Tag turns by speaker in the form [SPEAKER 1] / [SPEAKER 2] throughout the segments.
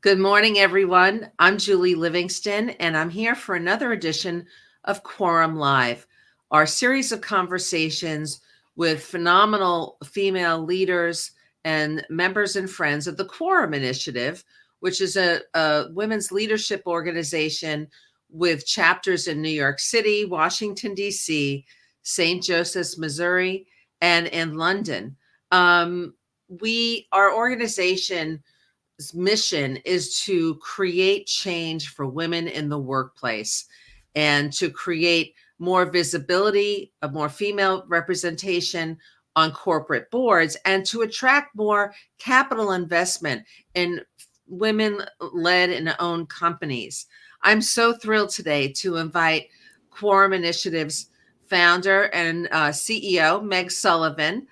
[SPEAKER 1] Good morning, everyone. I'm Julie Livingston, and I'm here for another edition of Quorum Live, our series of conversations with phenomenal female leaders and members and friends of the Quorum Initiative, which is a women's leadership organization with chapters in New York City, Washington, D.C., St. Joseph's, Missouri, and in London. Our organization mission is to create change for women in the workplace and to create more visibility, a more female representation on corporate boards, and to attract more capital investment in women-led and owned companies. I'm so thrilled today to invite Quorum Initiative's founder and CEO, Meg Sullivan,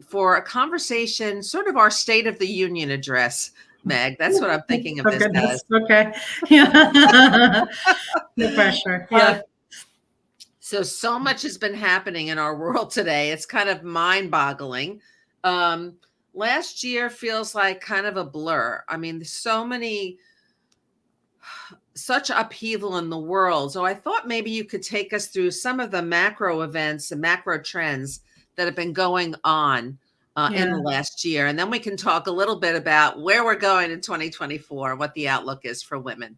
[SPEAKER 1] for a conversation, sort of our State of the Union address, Meg. That's what I'm thinking of this as.
[SPEAKER 2] Okay. Yeah. No pressure. Yeah.
[SPEAKER 1] So much has been happening in our world today. It's kind of mind-boggling. Last year feels like kind of a blur. I mean, such upheaval in the world. So I thought maybe you could take us through some of the macro events and macro trends that have been going on in the last year. And then we can talk a little bit about where we're going in 2024, what the outlook is for women.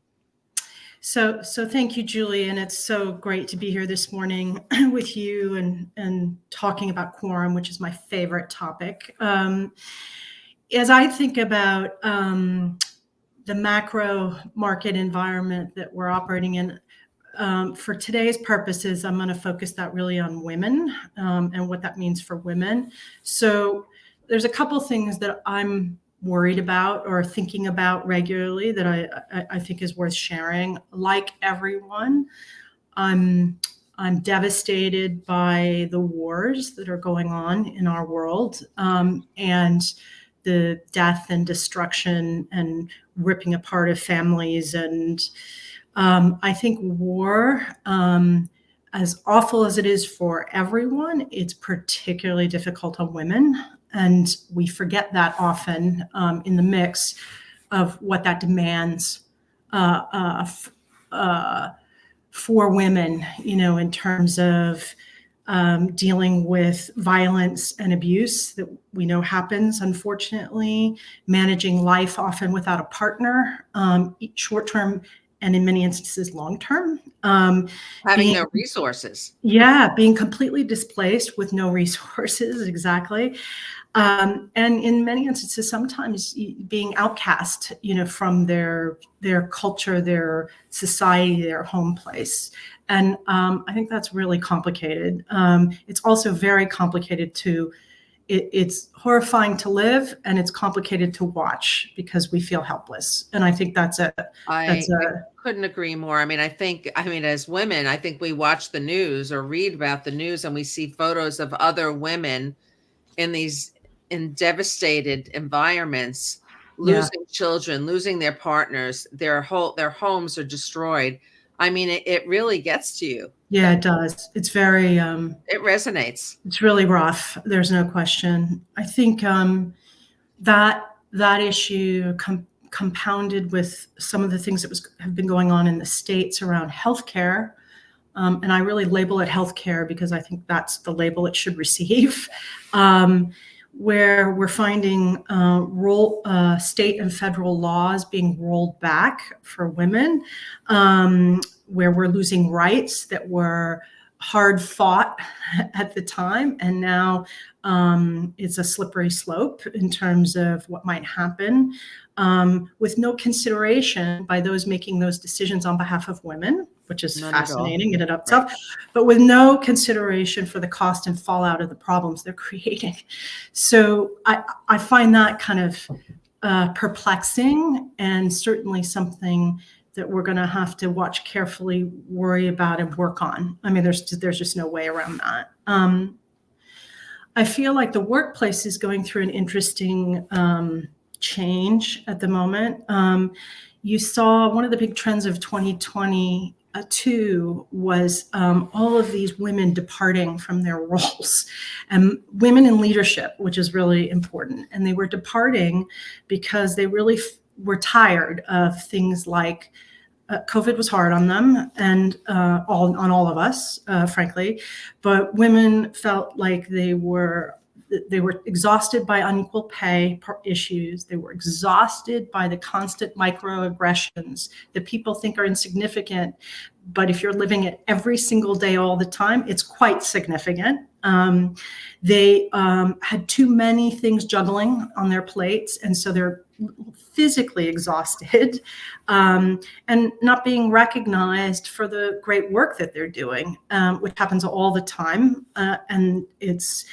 [SPEAKER 2] So thank you, Julie. And it's so great to be here this morning with you and talking about Quorum, which is my favorite topic. As I think about the macro market environment that we're operating in, for today's purposes, I'm going to focus that really on women and what that means for women. So there's a couple things that I'm worried about or thinking about regularly that I think is worth sharing. Like everyone, I'm devastated by the wars that are going on in our world and the death and destruction and ripping apart of families. And I think war, as awful as it is for everyone, it's particularly difficult on women. And we forget that often in the mix of what that demands for women, in terms of dealing with violence and abuse that we know happens, unfortunately, managing life often without a partner, short-term and in many instances long-term.
[SPEAKER 1] Having no resources.
[SPEAKER 2] Yeah, being completely displaced with no resources, exactly. And in many instances, sometimes being outcast, from their culture, their society, their home place. And I think that's really complicated. It's also very complicated it's horrifying to live, and it's complicated to watch because we feel helpless. And I think I
[SPEAKER 1] couldn't agree more. I mean, as women, I think we watch the news or read about the news and we see photos of other women in devastated environments, losing children, losing their partners, their homes are destroyed. I mean, it really gets to you.
[SPEAKER 2] Yeah, it does. It's very,
[SPEAKER 1] it resonates.
[SPEAKER 2] It's really rough. There's no question. I think that issue compounded with some of the things that have been going on in the States around healthcare. And I really label it healthcare because I think that's the label it should receive. Where we're finding state and federal laws being rolled back for women, where we're losing rights that were hard fought at the time. And now it's a slippery slope in terms of what might happen, with no consideration by those making those decisions on behalf of women, which is fascinating in and of itself, but with no consideration for the cost and fallout of the problems they're creating. So I find that kind of perplexing, and certainly something that we're going to have to watch carefully, worry about, and work on. I mean, there's just no way around that. I feel like the workplace is going through an interesting change at the moment. You saw one of the big trends of 2022 was all of these women departing from their roles, and women in leadership, which is really important. And they were departing because they really were tired of things like COVID was hard on them and on all of us, frankly. But women felt like they were exhausted by unequal pay issues. They were exhausted by the constant microaggressions that people think are insignificant. But if you're living it every single day, all the time, it's quite significant. They had too many things juggling on their plates, and so they're physically exhausted and not being recognized for the great work that they're doing, which happens all the time, and it's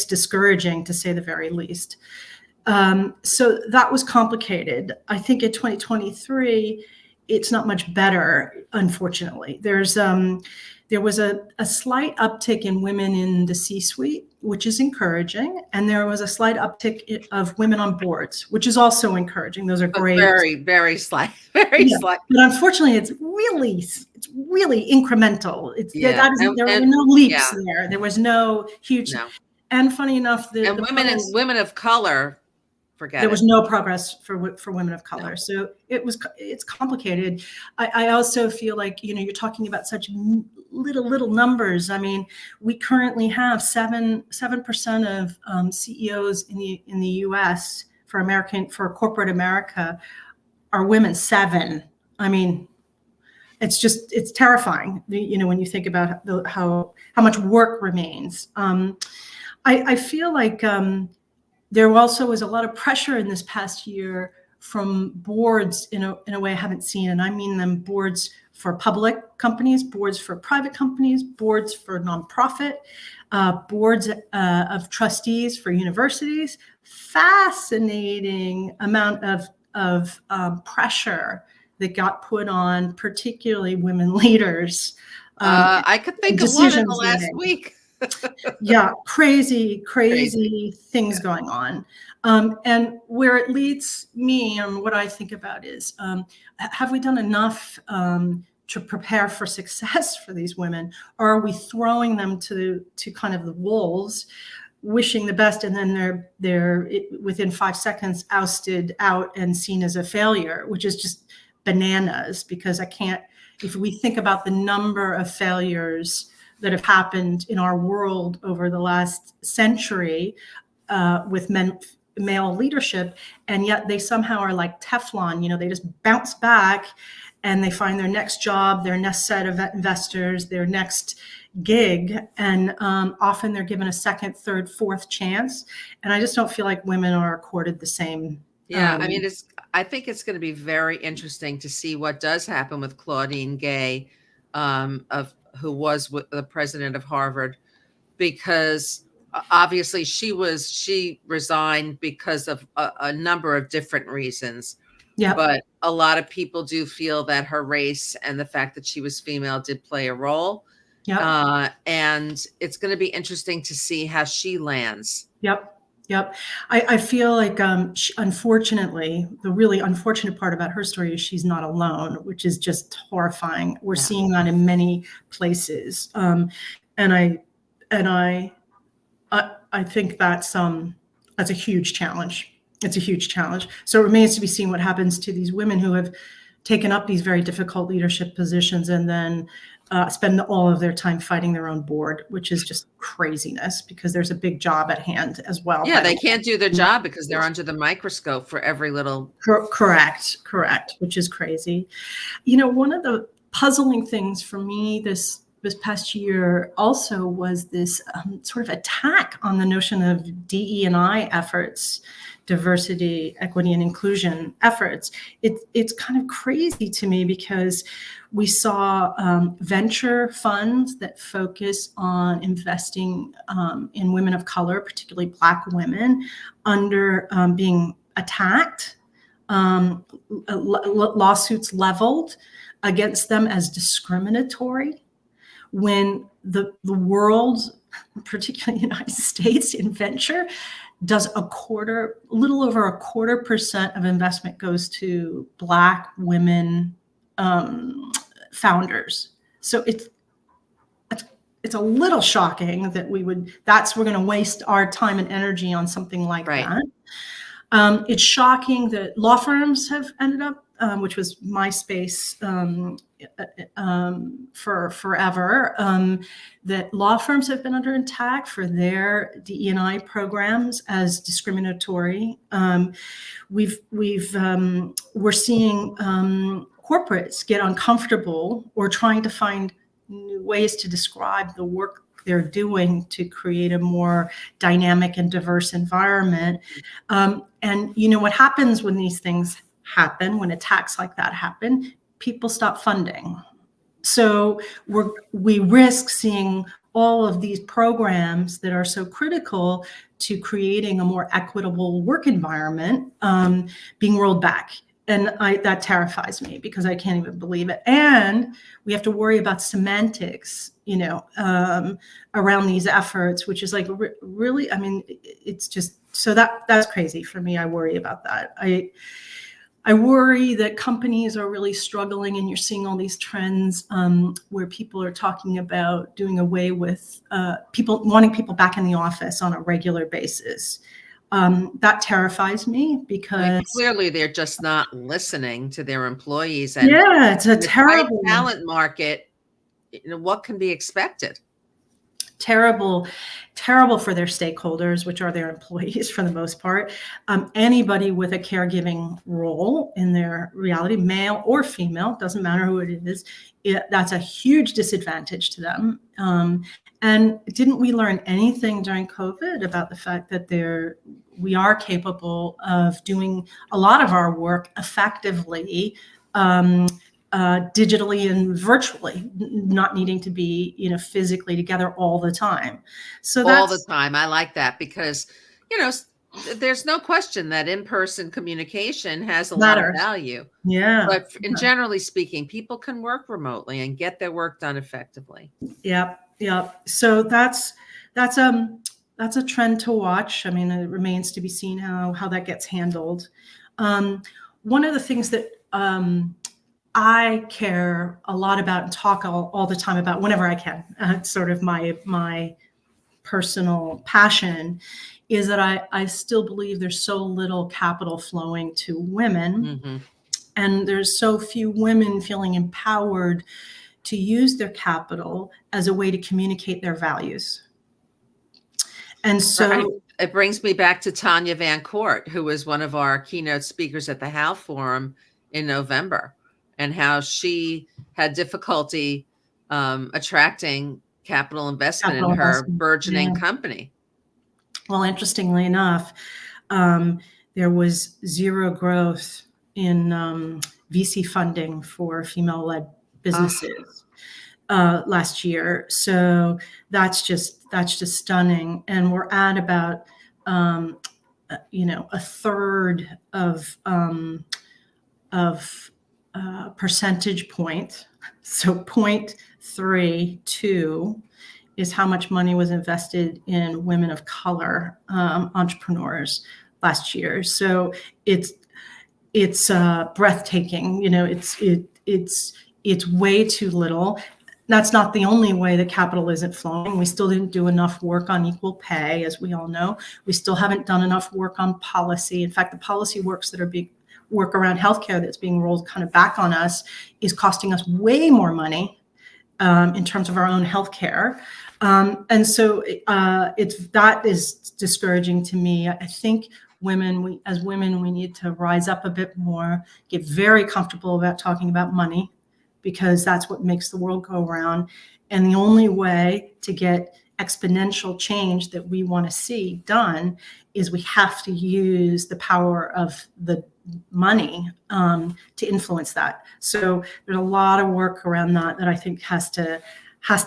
[SPEAKER 2] discouraging, to say the very least. So that was complicated. I think in 2023, it's not much better, unfortunately. There was a slight uptick in women in the C-suite, which is encouraging, and there was a slight uptick of women on boards, which is also encouraging. Those are great.
[SPEAKER 1] Very, very slight, very slight.
[SPEAKER 2] But unfortunately, it's really incremental. There were no leaps there. There was no huge. No. And funny enough,
[SPEAKER 1] women of color,
[SPEAKER 2] there was no progress for women of color. No. So it's complicated. I also feel like, you're talking about such little numbers. I mean, we currently have 7% of CEOs in the U.S. for corporate America are women. 7. I mean, it's terrifying. When you think about how much work remains. I feel like there also was a lot of pressure in this past year from boards in a way I haven't seen. And I mean them boards for public companies, boards for private companies, boards for nonprofit, boards of trustees for universities. Fascinating amount of pressure that got put on particularly women leaders.
[SPEAKER 1] I could think of one in the last week.
[SPEAKER 2] Yeah, crazy things going on. And where it leads me and what I think about is, have we done enough to prepare for success for these women? Or are we throwing them to kind of the wolves, wishing the best, and then they're within 5 seconds ousted out and seen as a failure, which is just bananas, because if we think about the number of failures that have happened in our world over the last century with male leadership, and yet they somehow are like Teflon. They just bounce back and they find their next job, their next set of investors, their next gig, and often they're given a second, third, fourth chance. And I just don't feel like women are accorded the same.
[SPEAKER 1] Yeah, I mean, I think it's going to be very interesting to see what does happen with Claudine Gay, who was the president of Harvard, because obviously she resigned because of a number of different reasons. Yeah. But a lot of people do feel that her race and the fact that she was female did play a role. Yeah. And it's going to be interesting to see how she lands.
[SPEAKER 2] Yep. I feel like, unfortunately, the really unfortunate part about her story is she's not alone, which is just horrifying. We're seeing that in many places, and I think that's a huge challenge. It's a huge challenge. So it remains to be seen what happens to these women who have taken up these very difficult leadership positions and then spend all of their time fighting their own board, which is just craziness, because there's a big job at hand as well.
[SPEAKER 1] Yeah, they can't do their job because they're under the microscope for every little.
[SPEAKER 2] Correct, which is crazy. One of the puzzling things for me this past year also was this sort of attack on the notion of DE&I efforts, diversity, equity, and inclusion efforts. It's kind of crazy to me, because we saw venture funds that focus on investing in women of color, particularly Black women, under being attacked, lawsuits leveled against them as discriminatory, when the world, particularly the United States, in venture does a little over 0.25% of investment goes to Black women founders. So it's a little shocking that we're going to waste our time and energy on something like that. It's shocking that law firms have ended up, which was my space for forever, that law firms have been under attack for their DE&I programs as discriminatory. We're seeing corporates get uncomfortable or trying to find new ways to describe the work they're doing to create a more dynamic and diverse environment. And what happens when these things happen, when attacks like that happen, people stop funding. So we risk seeing all of these programs that are so critical to creating a more equitable work environment being rolled back. And that terrifies me because I can't even believe it. And we have to worry about semantics, around these efforts, which is like really, I mean, it's just, so that's crazy for me. I worry about that. I worry that companies are really struggling, and you're seeing all these trends where people are talking about doing away with wanting people back in the office on a regular basis. That terrifies me because
[SPEAKER 1] clearly they're just not listening to their employees. And
[SPEAKER 2] yeah, it's a
[SPEAKER 1] the
[SPEAKER 2] terrible
[SPEAKER 1] tight talent market. What can be expected?
[SPEAKER 2] Terrible for their stakeholders, which are their employees for the most part. Anybody with a caregiving role in their reality, male or female, doesn't matter who it is, that's a huge disadvantage to them. And didn't we learn anything during COVID about the fact that we are capable of doing a lot of our work effectively, digitally and virtually, not needing to be, physically together all the time. So
[SPEAKER 1] all the time. I like that because, there's no question that in-person communication has a lot of value.
[SPEAKER 2] Yeah.
[SPEAKER 1] But generally speaking, people can work remotely and get their work done effectively.
[SPEAKER 2] Yep. So that's a trend to watch. I mean, it remains to be seen how that gets handled. One of the things that I care a lot about and talk all the time about whenever I can, it's sort of my personal passion, is that I still believe there's so little capital flowing to women.
[SPEAKER 1] Mm-hmm.
[SPEAKER 2] And there's so few women feeling empowered to use their capital as a way to communicate their values. And so
[SPEAKER 1] it brings me back to Tanya Van Court, who was one of our keynote speakers at the Howe Forum in November, and how she had difficulty attracting capital investment in her burgeoning company.
[SPEAKER 2] Well, interestingly enough, there was zero growth in VC funding for female-led businesses last year. So that's just stunning. And we're at about a third of percentage point. So 0.32 is how much money was invested in women of color entrepreneurs last year. So it's breathtaking. It's way too little. That's not the only way that capital isn't flowing. We still didn't do enough work on equal pay, as we all know. We still haven't done enough work on policy. In fact, the policy works that are work around healthcare that's being rolled kind of back on us is costing us way more money in terms of our own healthcare. And so that is discouraging to me. I think as women, we need to rise up a bit more, get very comfortable about talking about money, because that's what makes the world go around. And the only way to get exponential change that we want to see done is we have to use the power of the money to influence that. So there's a lot of work around that I think has to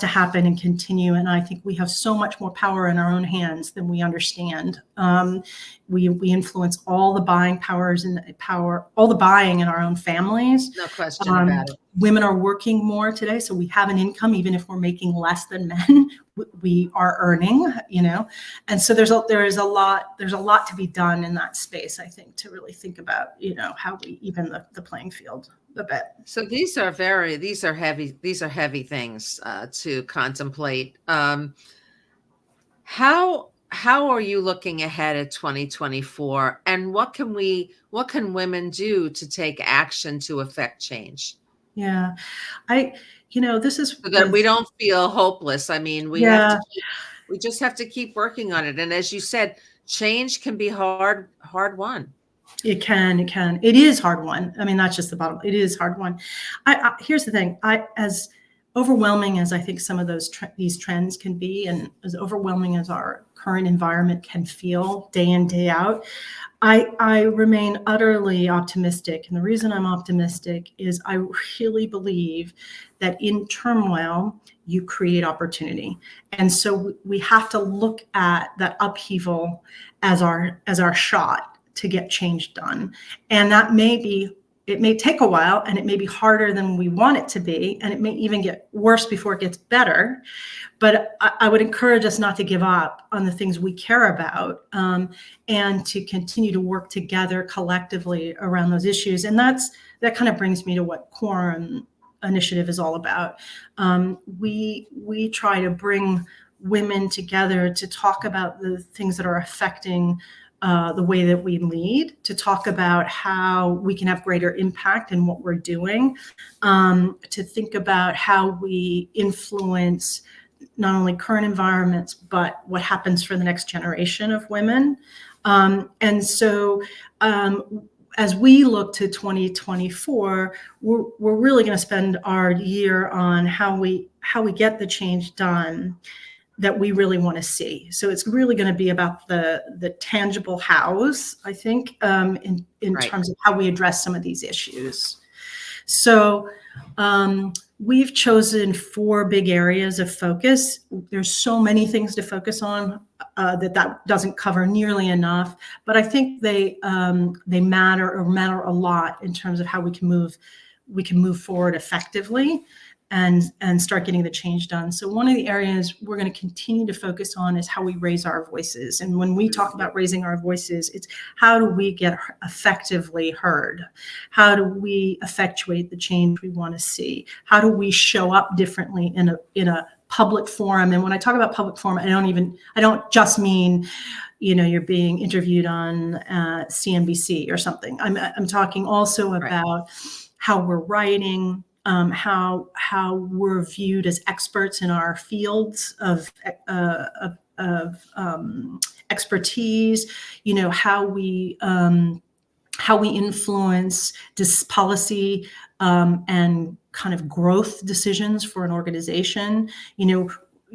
[SPEAKER 2] happen and continue. And I think we have so much more power in our own hands than we understand. We influence all the buying powers and all the buying in our own families.
[SPEAKER 1] No question about it.
[SPEAKER 2] Women are working more today, so we have an income, even if we're making less than men. We are earning, and so there's a lot to be done in that space. I think to really think about, how we even the playing field a bit.
[SPEAKER 1] So these are heavy things to contemplate. How how are you looking ahead at 2024, and what can women do to take action to affect change
[SPEAKER 2] Yeah. This is
[SPEAKER 1] so that we
[SPEAKER 2] as
[SPEAKER 1] don't feel hopeless? I mean,
[SPEAKER 2] yeah,
[SPEAKER 1] we just have to keep working on it. And as you said, change can be hard won.
[SPEAKER 2] it can. It is hard one. I mean, that's just the bottom. It is hard one. Here's the thing. As overwhelming as I think some of these trends can be, and as overwhelming as our current environment can feel day in, day out, I remain utterly optimistic. And the reason I'm optimistic is I really believe that in turmoil, you create opportunity. And so we have to look at that upheaval as our shot to get change done. And it may take a while, and it may be harder than we want it to be, and it may even get worse before it gets better. But I would encourage us not to give up on the things we care about, and to continue to work together collectively around those issues. And that kind of brings me to what Quorum initiative is all about. We try to bring women together to talk about the things that are affecting the way that we lead, to talk about how we can have greater impact in what we're doing, to think about how we influence not only current environments, but what happens for the next generation of women. And so as we look to 2024, we're really going to spend our year on how we get the change done that we really want to see. So it's really going to be about the tangible hows, I think, in
[SPEAKER 1] Right.
[SPEAKER 2] terms of how we address some of these issues. So we've chosen 4 big areas of focus. There's so many things to focus on that doesn't cover nearly enough, but I think they matter a lot in terms of how we can move forward effectively and start getting the change done. So one of the areas we're going to continue to focus on is how we raise our voices. And when we talk about raising our voices, it's how do we get effectively heard? How do we effectuate the change we want to see? How do we show up differently in a public forum? And when I talk about public forum, I don't just mean, you're being interviewed on CNBC or something. I'm talking also about how we're writing, how we're viewed as experts in our fields of expertise, how we influence this policy and kind of growth decisions for an organization.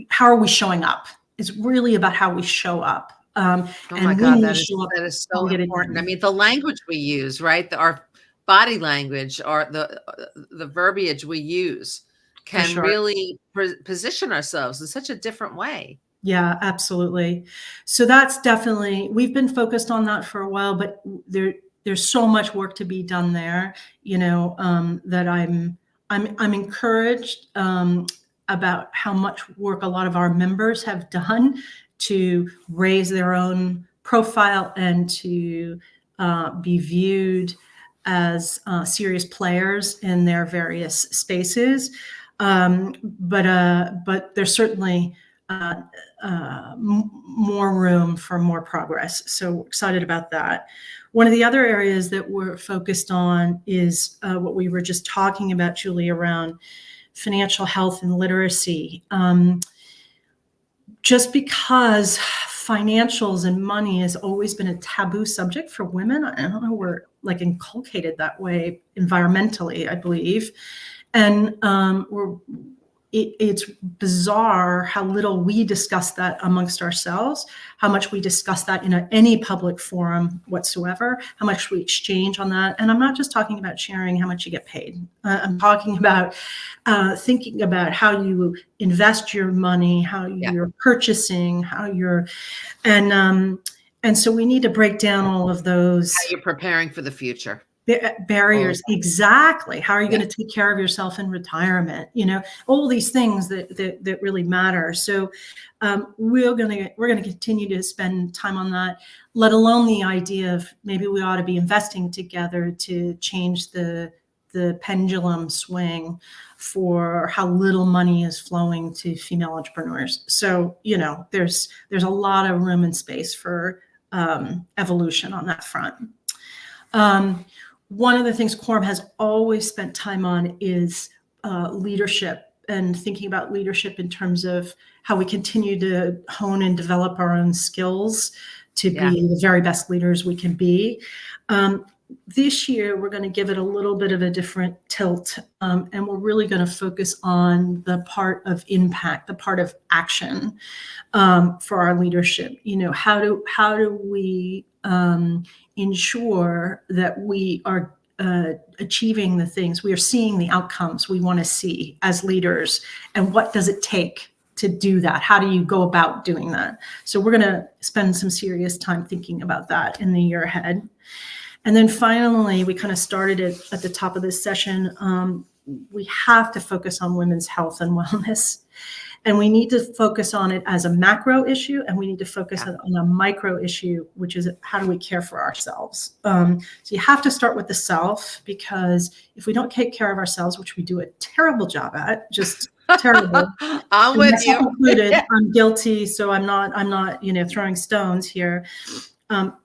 [SPEAKER 2] How are we showing up? It's really about how we show up.
[SPEAKER 1] Oh my God, that is so important. I mean, the language we use, right? Our body language or the verbiage we use can really position ourselves in such a different way.
[SPEAKER 2] Yeah, absolutely. So that's definitely, we've been focused on that for a while, but there's so much work to be done there, that I'm encouraged about how much work a lot of our members have done to raise their own profile and to be viewed as serious players in their various spaces. But there's certainly more room for more progress. So excited about that. One of the other areas that we're focused on is what we were just talking about, Julie, around financial health and literacy. Just because financials and money has always been a taboo subject for women, I don't know, we're like inculcated that way environmentally, I believe. And it's bizarre how little we discuss that amongst ourselves, how much we discuss that in any public forum whatsoever, how much we exchange on that. And I'm not just talking about sharing how much you get paid. I'm talking about thinking about how you invest your money, how you're purchasing, and so we need to break down all of those.
[SPEAKER 1] How you're preparing for the future.
[SPEAKER 2] Barriers. Exactly. How are you going to take care of yourself in retirement? All these things that really matter. So we're going to continue to spend time on that, let alone the idea of maybe we ought to be investing together to change the the pendulum swing for how little money is flowing to female entrepreneurs. So, there's a lot of room and space for evolution on that front. One of the things Quorum has always spent time on is leadership, and thinking about leadership in terms of how we continue to hone and develop our own skills to be the very best leaders we can be. This year, we're going to give it a little bit of a different tilt, and we're really going to focus on the part of impact, the part of action for our leadership. How do we ensure that we are achieving the things, we are seeing the outcomes we want to see as leaders, and what does it take to do that? How do you go about doing that? So we're going to spend some serious time thinking about that in the year ahead. And then finally, we kind of started it at the top of this session. We have to focus on women's health and wellness. And we need to focus on it as a macro issue, and we need to focus on a micro issue, which is how do we care for ourselves? So you have to start with the self, because if we don't take care of ourselves, which we do a terrible job at, just terrible.
[SPEAKER 1] I'm with you.
[SPEAKER 2] Included, I'm guilty, so I'm not throwing stones here.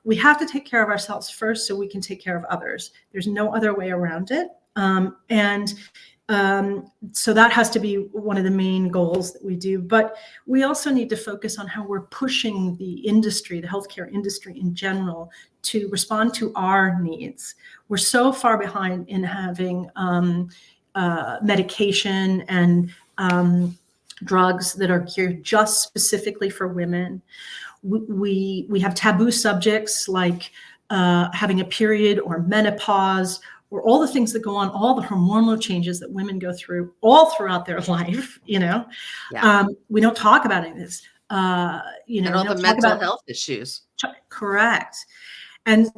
[SPEAKER 2] We have to take care of ourselves first so we can take care of others. There's no other way around it. So that has to be one of the main goals that we do. But we also need to focus on how we're pushing the industry, the healthcare industry in general, to respond to our needs. We're so far behind in having medication and drugs that are geared just specifically for women. We have taboo subjects like having a period or menopause, or all the things that go on, all the hormonal changes that women go through all throughout their life. We don't talk about any of this.
[SPEAKER 1] And all the mental health issues.
[SPEAKER 2] Correct. And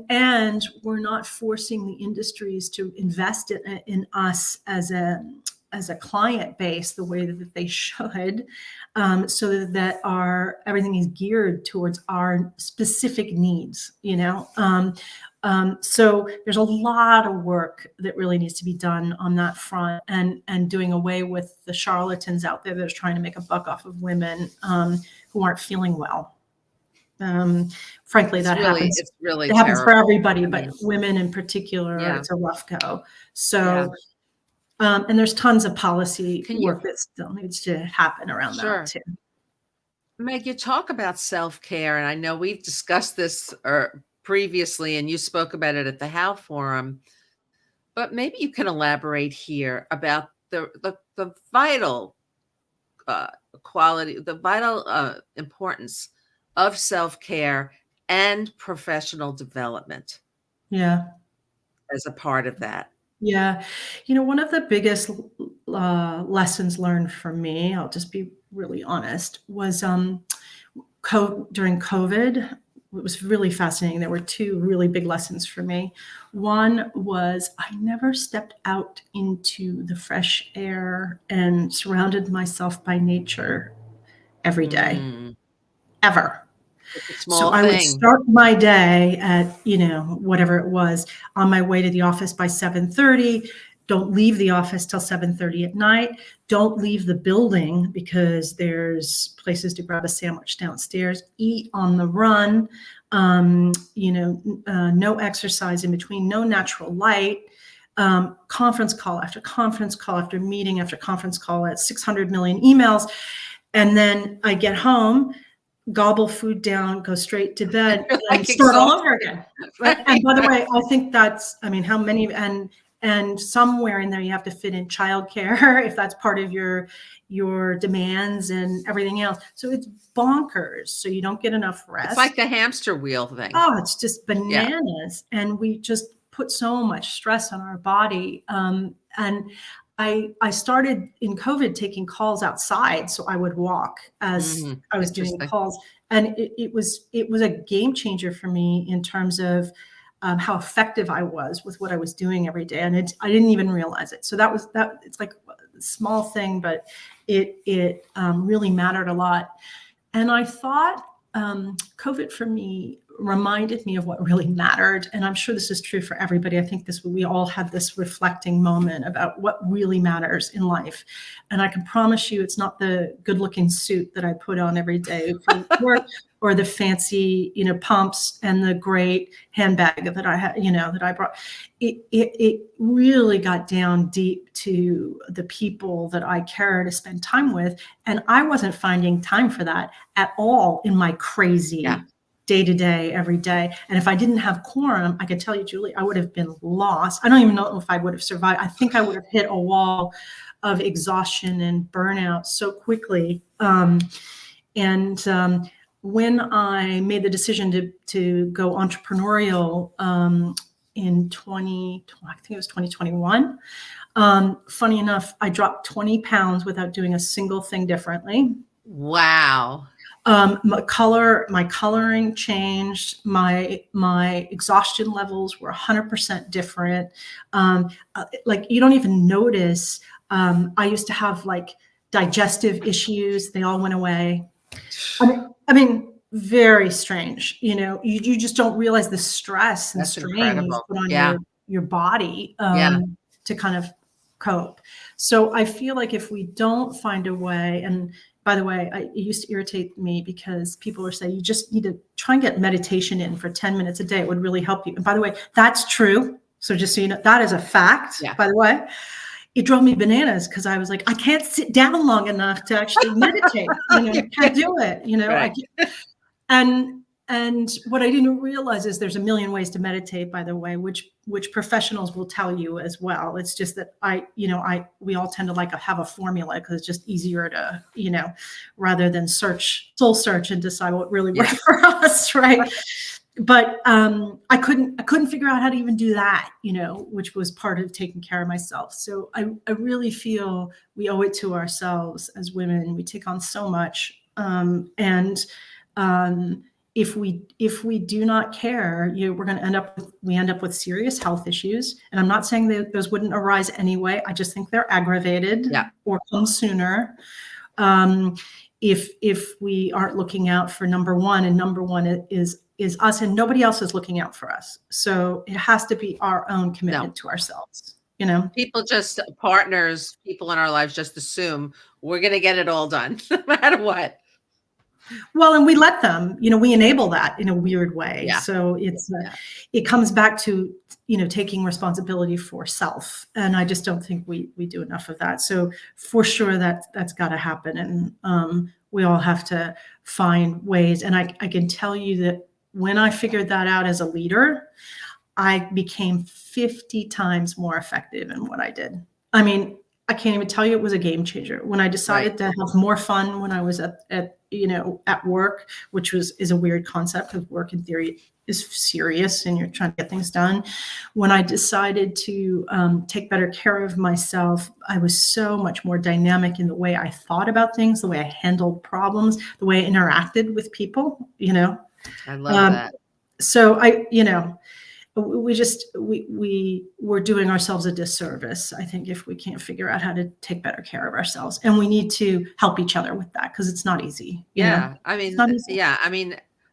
[SPEAKER 2] we're not forcing the industries to invest in us as a client base the way that they should, so that everything is geared towards our specific needs. So there's a lot of work that really needs to be done on that front, and doing away with the charlatans out there that are trying to make a buck off of women who aren't feeling well. Frankly, happens.
[SPEAKER 1] It's really
[SPEAKER 2] it happens for
[SPEAKER 1] terrible.
[SPEAKER 2] everybody, but women in particular, it's a rough go. So.
[SPEAKER 1] Yeah.
[SPEAKER 2] And there's tons of policy work that still needs to happen around that too.
[SPEAKER 1] Meg, you talk about self-care, and I know we've discussed this previously, and you spoke about it at the How Forum, but maybe you can elaborate here about the vital quality, the vital importance of self-care and professional development.
[SPEAKER 2] Yeah.
[SPEAKER 1] As a part of that.
[SPEAKER 2] Yeah. One of the biggest lessons learned for me, I'll just be really honest, was during COVID. It was really fascinating. There were two really big lessons for me. One was I never stepped out into the fresh air and surrounded myself by nature every day, ever. So I would start my day at, whatever it was, on my way to the office by 7:30. Don't leave the office till 7:30 at night. Don't leave the building because there's places to grab a sandwich downstairs. Eat on the run. No exercise in between. No natural light. Conference call after conference call after meeting after conference call at 600 million emails. And then I get home, gobble food down, go straight to bed, and start all over again. Right? And by the way, I think that's, how many, and somewhere in there you have to fit in childcare if that's part of your demands and everything else. So it's bonkers. So you don't get enough rest.
[SPEAKER 1] It's like the hamster wheel thing.
[SPEAKER 2] Oh, it's just bananas. Yeah. And we just put so much stress on our body. And I started in COVID taking calls outside, so I would walk as I was doing calls, and it was a game changer for me in terms of how effective I was with what I was doing every day, and I didn't even realize it. So it's like a small thing, but it really mattered a lot. And I thought COVID for me reminded me of what really mattered. And I'm sure this is true for everybody. I think we all had this reflecting moment about what really matters in life. And I can promise you it's not the good looking suit that I put on every day for work, or the fancy, pumps and the great handbag that I had, that I brought. It really got down deep to the people that I care to spend time with. And I wasn't finding time for that at all in my crazy day to day, every day. And if I didn't have Quorum, I could tell you, Julie, I would have been lost. I don't even know if I would have survived. I think I would have hit a wall of exhaustion and burnout so quickly. When I made the decision to go entrepreneurial in I think it was 2021, funny enough, I dropped 20 pounds without doing a single thing differently.
[SPEAKER 1] Wow.
[SPEAKER 2] My coloring changed. My exhaustion levels were 100% different. Like you don't even notice. I used to have like digestive issues. They all went away. I mean, very strange. You just don't realize the stress and strain you put on your body to kind of cope. So I feel like if we don't find a way, and by the way, it used to irritate me because people were saying, you just need to try and get meditation in for 10 minutes a day. It would really help you. And by the way, that's true. So just so you know, that is a fact, by the way. It drove me bananas because I was like, I can't sit down long enough to actually meditate. I can't do it.
[SPEAKER 1] Right.
[SPEAKER 2] And what I didn't realize is there's a million ways to meditate, by the way, which professionals will tell you as well. It's just that we all tend to have a formula because it's just easier to, rather than soul search and decide what really works for us, right? But I couldn't figure out how to even do that, which was part of taking care of myself. So I really feel we owe it to ourselves as women. We take on so much, if we do not care, we're going to end up with serious health issues. And I'm not saying that those wouldn't arise anyway. I just think they're aggravated or come sooner. If we aren't looking out for number one, and number one is us, and nobody else is looking out for us. So it has to be our own commitment to ourselves.
[SPEAKER 1] People people in our lives just assume we're going to get it all done no matter what.
[SPEAKER 2] Well, and we let them, we enable that in a weird way. Yeah. So it comes back to, taking responsibility for self. And I just don't think we do enough of that. So for sure that's got to happen. And we all have to find ways. And I can tell you that when I figured that out as a leader, I became 50 times more effective in what I did. I mean, I can't even tell you it was a game changer. When I decided to have more fun when I was at work, which is a weird concept because work in theory is serious and you're trying to get things done. When I decided to take better care of myself, I was so much more dynamic in the way I thought about things, the way I handled problems, the way I interacted with people,
[SPEAKER 1] I love that.
[SPEAKER 2] So we're doing ourselves a disservice, I think, if we can't figure out how to take better care of ourselves. And we need to help each other with that because it's not easy.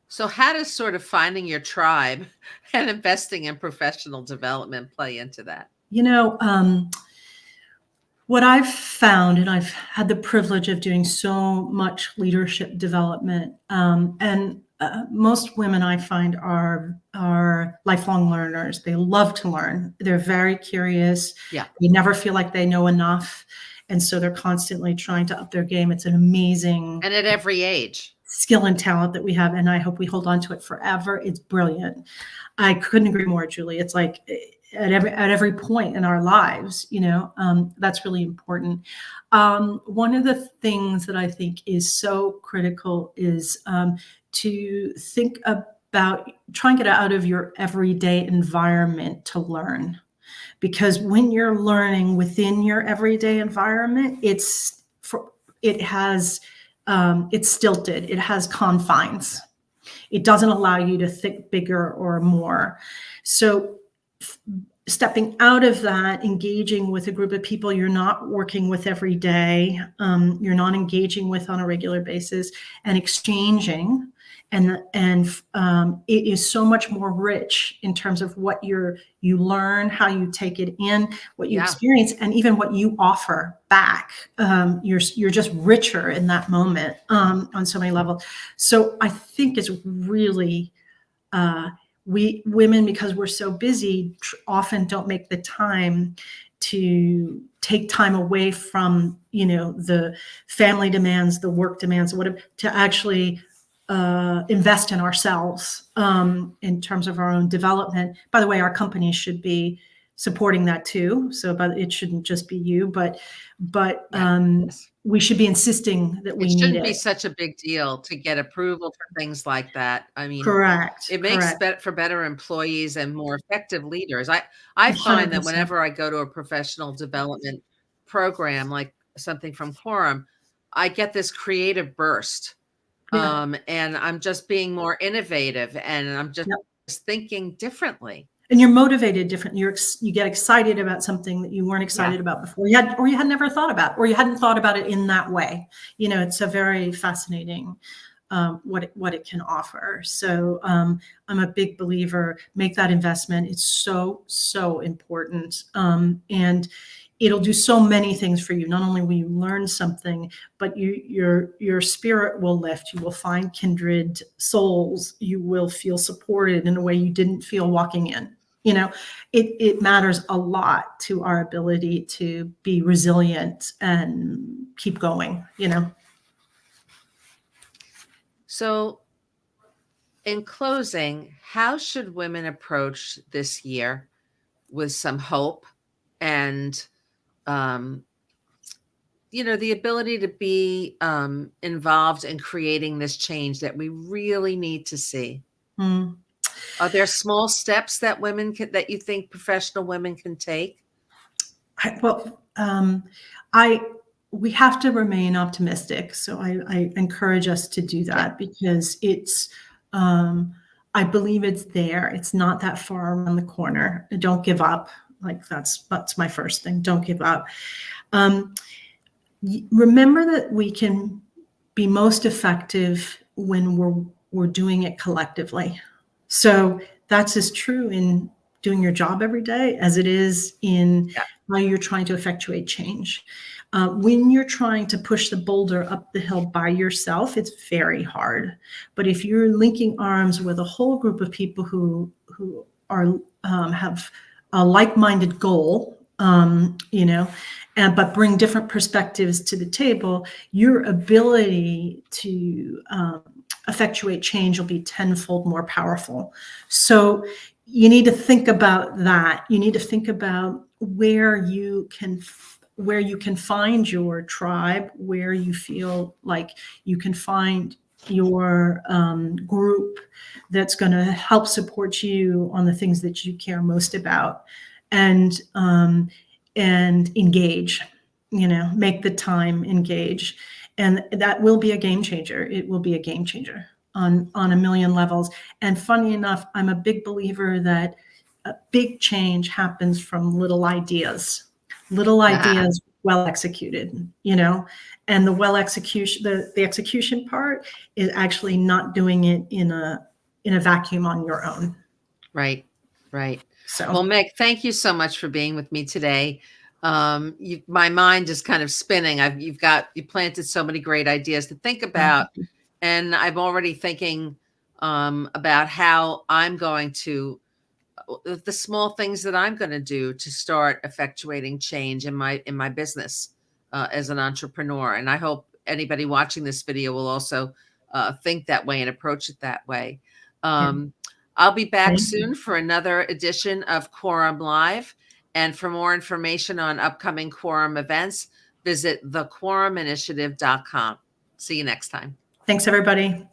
[SPEAKER 1] So how does sort of finding your tribe and investing in professional development play into that?
[SPEAKER 2] What I've found, and I've had the privilege of doing so much leadership development, and most women I find are lifelong learners. They love to learn. They're very curious.
[SPEAKER 1] Yeah.
[SPEAKER 2] They never feel like they know enough. And so they're constantly trying to up their game. It's an amazing.
[SPEAKER 1] And at every age.
[SPEAKER 2] Skill and talent that we have. And I hope we hold on to it forever. It's brilliant. I couldn't agree more, Julie. It's like at every point in our lives, that's really important. One of the things that I think is so critical is to think about trying to get out of your everyday environment to learn. Because when you're learning within your everyday environment, it's stilted. It has confines. It doesn't allow you to think bigger or more. So stepping out of that, engaging with a group of people you're not working with every day, you're not engaging with on a regular basis, and exchanging it is so much more rich in terms of what you learn, how you take it in, what you
[SPEAKER 1] Yeah.
[SPEAKER 2] experience, and even what you offer back. You're just richer in that moment on so many levels. So I think it's really we women, because we're so busy, often don't make the time to take time away from the family demands, the work demands, whatever, to actually invest in ourselves in terms of our own development. By the way, our companies should be supporting that too. So, but it shouldn't just be you, but
[SPEAKER 1] Yes.
[SPEAKER 2] we should be insisting that
[SPEAKER 1] It
[SPEAKER 2] we need
[SPEAKER 1] shouldn't be
[SPEAKER 2] it.
[SPEAKER 1] such a big deal to get approval for things like that. I mean,
[SPEAKER 2] Correct.
[SPEAKER 1] it makes
[SPEAKER 2] Correct.
[SPEAKER 1] for better employees and more effective leaders. I find that
[SPEAKER 2] 100%.
[SPEAKER 1] whenever I go to a professional development program, like something from Quorum, I get this creative burst.
[SPEAKER 2] Yeah.
[SPEAKER 1] And I'm just being more innovative, and I'm just
[SPEAKER 2] Yep.
[SPEAKER 1] thinking differently.
[SPEAKER 2] And you're motivated different. You get excited about something that you weren't
[SPEAKER 1] Yeah.
[SPEAKER 2] excited about before. You had never thought about, or you hadn't thought about it in that way. It's a very fascinating what it can offer. So I'm a big believer. Make that investment. It's so important, and it'll do so many things for you. Not only will you learn something, but your spirit will lift. You will find kindred souls. You will feel supported in a way you didn't feel walking in. It matters a lot to our ability to be resilient and keep going.
[SPEAKER 1] So, in closing, how should women approach this year with some hope and, um, the ability to be involved in creating this change that we really need to see?
[SPEAKER 2] Mm.
[SPEAKER 1] Are there small steps that that you think professional women can take?
[SPEAKER 2] Well, we have to remain optimistic. So I encourage us to do
[SPEAKER 1] Yeah.
[SPEAKER 2] that, because I believe it's there. It's not that far around the corner. Don't give up. Like that's my first thing. Don't give up. Um, Remember that we can be most effective when we're doing it collectively. So that's as true in doing your job every day as it is in
[SPEAKER 1] Yeah.
[SPEAKER 2] how you're trying to effectuate change. When you're trying to push the boulder up the hill by yourself, it's very hard. But if you're linking arms with a whole group of people who are have a like-minded goal, but bring different perspectives to the table, your ability to effectuate change will be tenfold more powerful. So you need to think about that. You need to think about where you can find your tribe, where you feel like you can find your group that's going to help support you on the things that you care most about, and engage. Make the time, engage, and that will be a game changer. It will be a game changer on a million levels. And funny enough, I'm a big believer that a big change happens from little ideas well executed. And the execution part is actually not doing it in a vacuum on your own.
[SPEAKER 1] Right, right. Well,
[SPEAKER 2] So
[SPEAKER 1] Meg, thank you so much for being with me today. My mind is kind of spinning. You planted so many great ideas to think about, and I'm already thinking about how I'm going to the small things that I'm going to do to start effectuating change in my business as an entrepreneur. And I hope anybody watching this video will also think that way and approach it that way.
[SPEAKER 2] yeah,
[SPEAKER 1] Um, I'll be back
[SPEAKER 2] thank you.
[SPEAKER 1] soon for another edition of Quorum Live. And for more information on upcoming Quorum events, visit thequoruminitiative.com. See you next time.
[SPEAKER 2] Thanks, everybody.